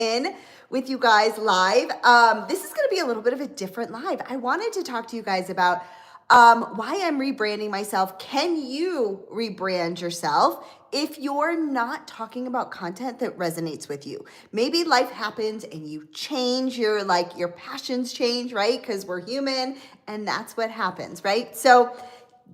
in with you guys live. This is going to be a little bit of a different live. I wanted to talk to you guys about why I'm rebranding myself. Can you rebrand yourself if you're not talking about content that resonates with you? Maybe life happens and you change your passions change, right? Because we're human and that's what happens, right? So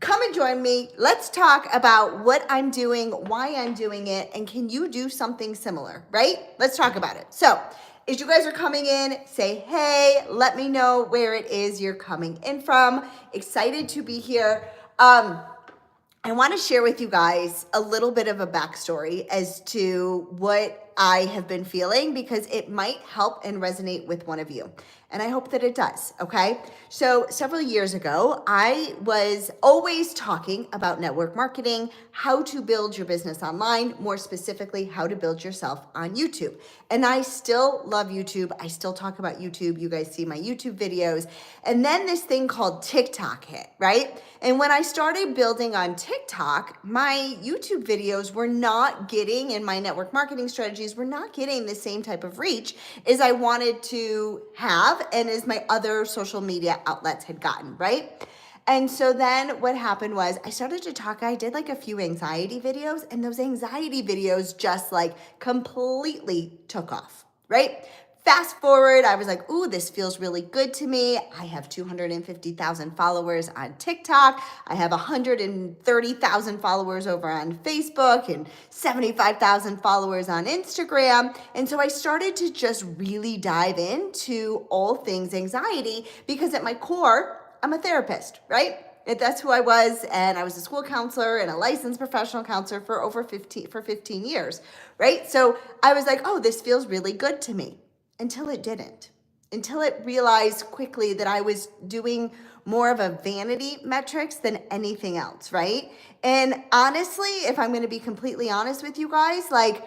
come and join me. Let's talk about what I'm doing, why I'm doing it, and can you do something similar, right? Let's talk about it. So, as you guys are coming in, say hey, let me know where it is you're coming in from. Excited to be here. I want to share with you guys a little bit of a backstory as to what I have been feeling because it might help and resonate with one of you. And I hope that it does, okay? So several years ago, I was always talking about network marketing, how to build your business online, more specifically, how to build yourself on YouTube. And I still love YouTube. I still talk about YouTube. You guys see my YouTube videos. And then this thing called TikTok hit, right? And when I started building on TikTok, my YouTube videos were not getting, and my network marketing strategies were not getting the same type of reach as I wanted to have and as my other social media outlets had gotten, right? And so then what happened was I started to talk, I did like a few anxiety videos, and those anxiety videos just like completely took off, right? Fast forward, I was like, ooh, this feels really good to me. I have 250,000 followers on TikTok. I have 130,000 followers over on Facebook and 75,000 followers on Instagram. And so I started to just really dive into all things anxiety because at my core, I'm a therapist, right? That's who I was, and I was a school counselor and a licensed professional counselor for over 15 years, right? So I was like, oh, this feels really good to me. Until it didn't. Until it realized quickly that I was doing more of a vanity metrics than anything else, right? And honestly, if I'm going to be completely honest with you guys, like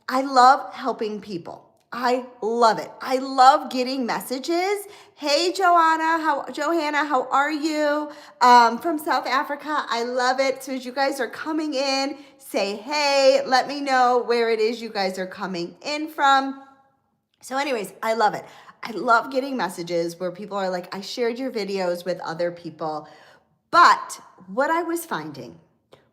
I love helping people. I love it. I love getting messages. Hey, Johanna, how are you? From South Africa. I love it. So as you guys are coming in, say hey, let me know where it is you guys are coming in from. So anyways, I love it. I love getting messages where people are like, I shared your videos with other people. But what I was finding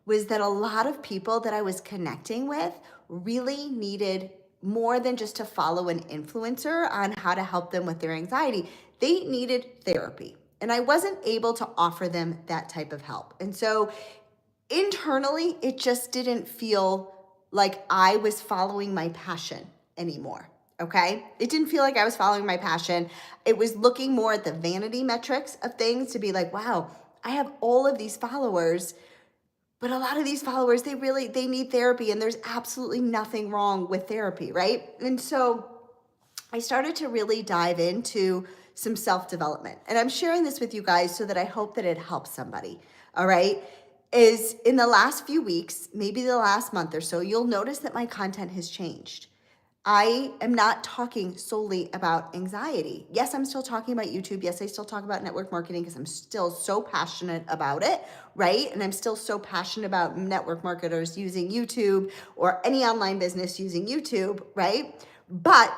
was that a lot of people that I was connecting with really needed more than just to follow an influencer on how to help them with their anxiety. They needed therapy. And I wasn't able to offer them that type of help. And so internally, it just didn't feel like I was following my passion anymore. Okay. It didn't feel like I was following my passion. It was looking more at the vanity metrics of things to be like, wow, I have all of these followers, but a lot of these followers, they need therapy, and there's absolutely nothing wrong with therapy. Right. And so I started to really dive into some self-development, and I'm sharing this with you guys so that I hope that it helps somebody. All right. Is in the last few weeks, maybe the last month or so, you'll notice that my content has changed. I am not talking solely about anxiety. Yes, I'm still talking about YouTube. Yes, I still talk about network marketing because I'm still so passionate about it, right? And I'm still so passionate about network marketers using YouTube or any online business using YouTube, right? But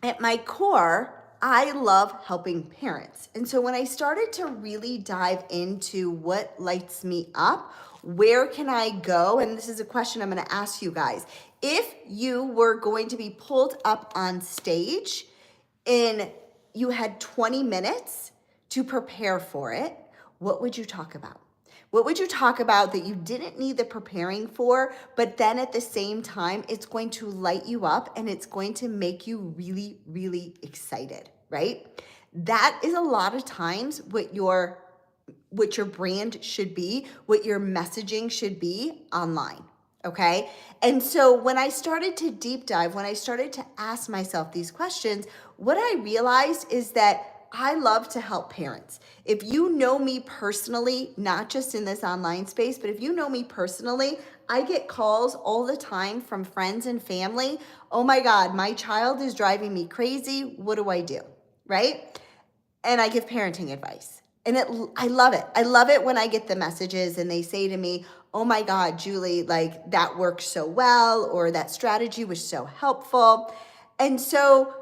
at my core, I love helping parents. And so when I started to really dive into what lights me up, where can I go? And this is a question I'm going to ask you guys. If you were going to be pulled up on stage and you had 20 minutes to prepare for it, what would you talk about? What would you talk about that you didn't need the preparing for, but then at the same time, it's going to light you up and it's going to make you really, really excited, right? That is a lot of times what your brand should be, what your messaging should be online. Okay. And so when I started to deep dive, when I started to ask myself these questions, what I realized is that I love to help parents. If you know me personally, not just in this online space, but if you know me personally, I get calls all the time from friends and family. Oh my God, my child is driving me crazy. What do I do? Right? And I give parenting advice. And I love it. I love it when I get the messages and they say to me, oh my God, Julie, like that worked so well, or that strategy was so helpful. And so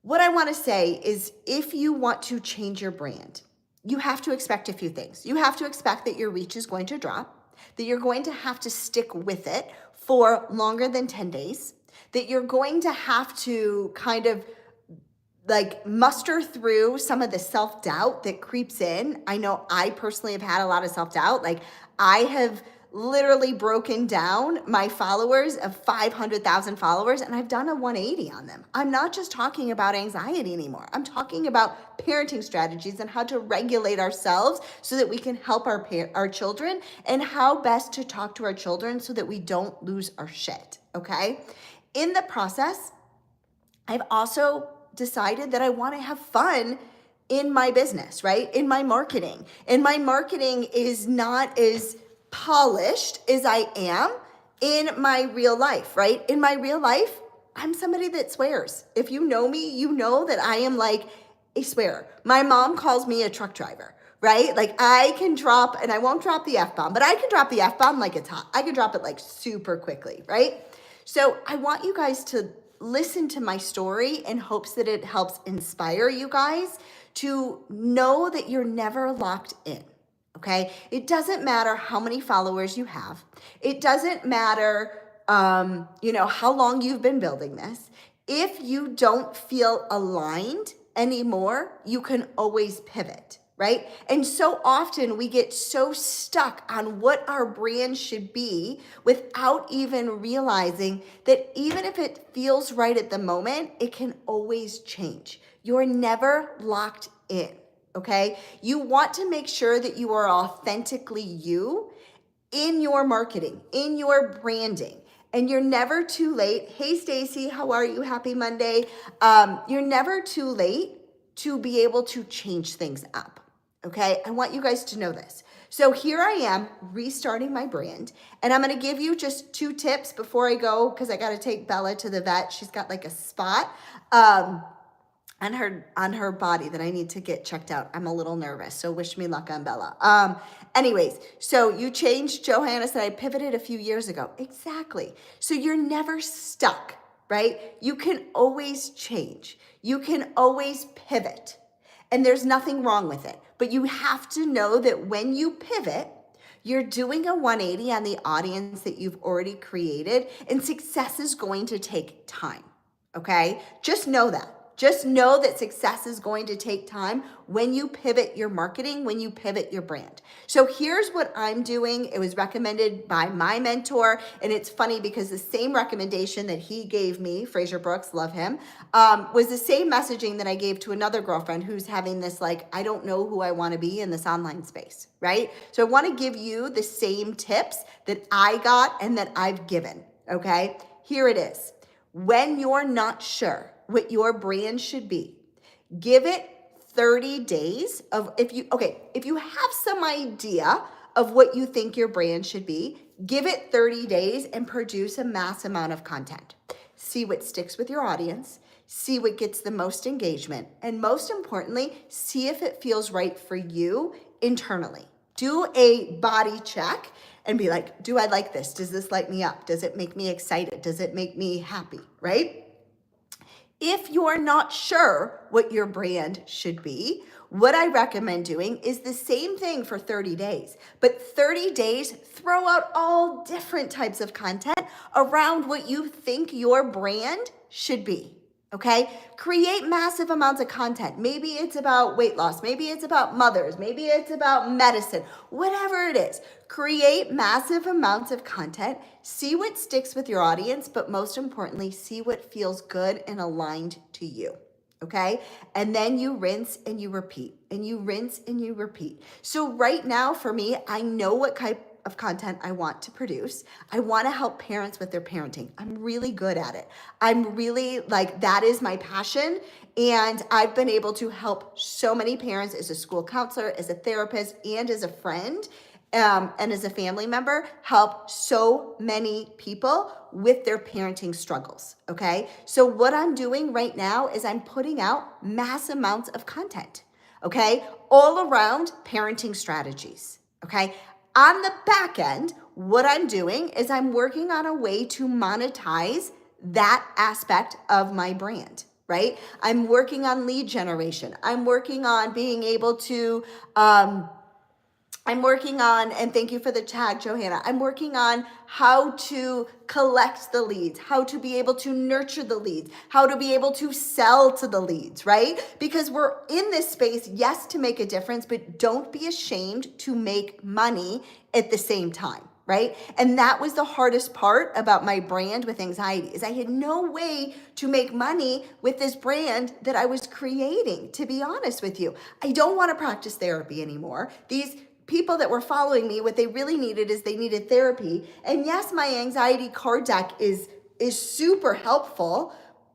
what I want to say is if you want to change your brand, you have to expect a few things. You have to expect that your reach is going to drop, that you're going to have to stick with it for longer than 10 days, that you're going to have to kind of like muster through some of the self-doubt that creeps in. I know I personally have had a lot of self-doubt. Like I have literally broken down my followers of 500,000 followers and I've done a 180 on them. I'm not just talking about anxiety anymore. I'm talking about parenting strategies and how to regulate ourselves so that we can help our children and how best to talk to our children so that we don't lose our shit, okay? In the process, I've also decided that I want to have fun in my business, right? In my marketing. And my marketing is not as polished as I am in my real life, right? In my real life, I'm somebody that swears. If you know me, you know that I am like a swearer. My mom calls me a truck driver, right? Like I can drop, and I won't drop the F-bomb, but I can drop the F-bomb like it's hot. I can drop it like super quickly, right? So I want you guys to listen to my story in hopes that it helps inspire you guys to know that you're never locked in. Okay, it doesn't matter how many followers you have. It doesn't matter, how long you've been building this. If you don't feel aligned anymore, you can always pivot, right? And so often we get so stuck on what our brand should be without even realizing that even if it feels right at the moment, it can always change. You're never locked in. Okay, you want to make sure that you are authentically you in your marketing, in your branding, and you're never too late. Hey, Stacy, how are you? Happy Monday. You're never too late to be able to change things up. Okay, I want you guys to know this. So here I am restarting my brand, and I'm going to give you just 2 tips before I go because I got to take Bella to the vet. She's got like a spot. On her body that I need to get checked out. I'm a little nervous, so wish me luck on Bella. Anyways, so you changed, Johanna said I pivoted a few years ago. Exactly. So you're never stuck, right? You can always change. You can always pivot. And there's nothing wrong with it. But you have to know that when you pivot, you're doing a 180 on the audience that you've already created, and success is going to take time, okay? Just know that. Just know that success is going to take time when you pivot your marketing, when you pivot your brand. So here's what I'm doing. It was recommended by my mentor, and it's funny because the same recommendation that he gave me, Fraser Brooks, love him, was the same messaging that I gave to another girlfriend who's having this like, I don't know who I want to be in this online space, right? So I want to give you the same tips that I got and that I've given, okay? Here it is. When you're not sure what your brand should be, give it 30 days of, if you have some idea of what you think your brand should be, give it 30 days and produce a mass amount of content. See what sticks with your audience, see what gets the most engagement, and most importantly, see if it feels right for you internally. Do a body check and be like, do I like this? Does this light me up? Does it make me excited? Does it make me happy, right? If you're not sure what your brand should be, what I recommend doing is the same thing for 30 days. But 30 days, throw out all different types of content around what you think your brand should be. Okay? Create massive amounts of content. Maybe it's about weight loss. Maybe it's about mothers. Maybe it's about medicine. Whatever it is, create massive amounts of content. See what sticks with your audience, but most importantly, see what feels good and aligned to you. Okay? And then you rinse and you repeat, and you rinse and you repeat. So right now for me, I know what type of content I want to produce. I want to help parents with their parenting. I'm really good at it. I'm really like, that is my passion. And I've been able to help so many parents as a school counselor, as a therapist, and as a friend, and as a family member, help so many people with their parenting struggles, okay? So what I'm doing right now is I'm putting out mass amounts of content, okay? All around parenting strategies, okay? On the back end, what I'm doing is I'm working on a way to monetize that aspect of my brand, right? I'm working on lead generation. I'm working on being able to, I'm working on, and thank you for the tag, Johanna. I'm working on how to collect the leads, how to be able to nurture the leads, how to be able to sell to the leads, right? Because we're in this space, yes, to make a difference, but don't be ashamed to make money at the same time. Right? And that was the hardest part about my brand with anxiety is I had no way to make money with this brand that I was creating, to be honest with you. I don't want to practice therapy anymore. These people that were following me, what they really needed is they needed therapy. And yes, my anxiety card deck is super helpful,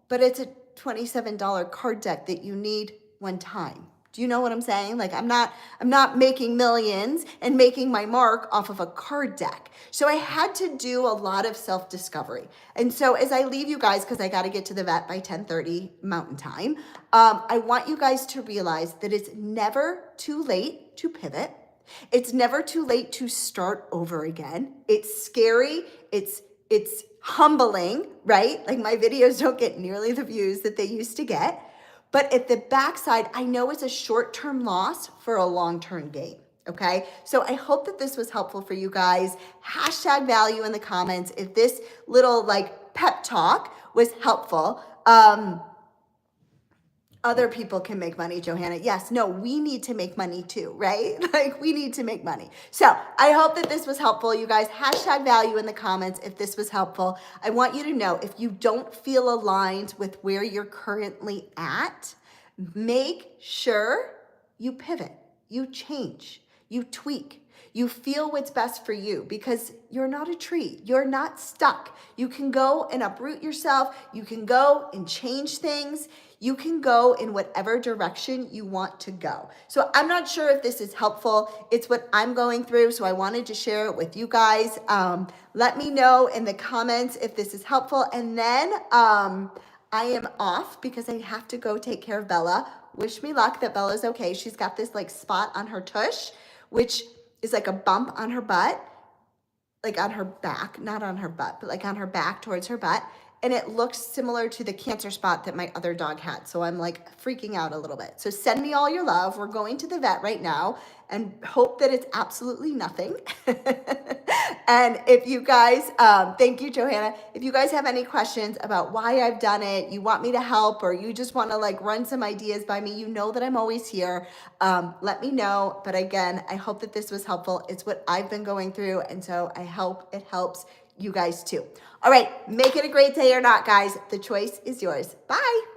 but it's a $27 card deck that you need one time. Do you know what I'm saying? Like I'm not making millions and making my mark off of a card deck. So I had to do a lot of self-discovery. And so as I leave you guys, because I got to get to the vet by 10:30 Mountain Time, I want you guys to realize that it's never too late to pivot. It's never too late to start over again. It's scary. It's humbling, right? Like my videos don't get nearly the views that they used to get. But at the backside, I know it's a short-term loss for a long-term gain. Okay, so I hope that this was helpful for you guys. Hashtag value in the comments if this little like pep talk was helpful. Other people can make money, Johanna. Yes, no, we need to make money too, right? Like we need to make money. So I hope that this was helpful, you guys. Hashtag value in the comments if this was helpful. I want you to know if you don't feel aligned with where you're currently at, make sure you pivot, you change, you tweak. You feel what's best for you because you're not a tree. You're not stuck. You can go and uproot yourself. You can go and change things. You can go in whatever direction you want to go. So I'm not sure if this is helpful. It's what I'm going through, so I wanted to share it with you guys. Let me know in the comments if this is helpful. And then I am off because I have to go take care of Bella. Wish me luck that Bella's okay. She's got this like spot on her tush, which is like a bump on her butt, like on her back, not on her butt, but like on her back towards her butt. And it looks similar to the cancer spot that my other dog had. So I'm like freaking out a little bit. So send me all your love. We're going to the vet right now and hope that it's absolutely nothing. And if you guys, thank you, Johanna. If you guys have any questions about why I've done it, you want me to help, or you just want to like run some ideas by me, you know that I'm always here. Let me know. But again, I hope that this was helpful. It's what I've been going through. And so I hope it helps you guys too. All right, make it a great day or not, guys. The choice is yours. Bye.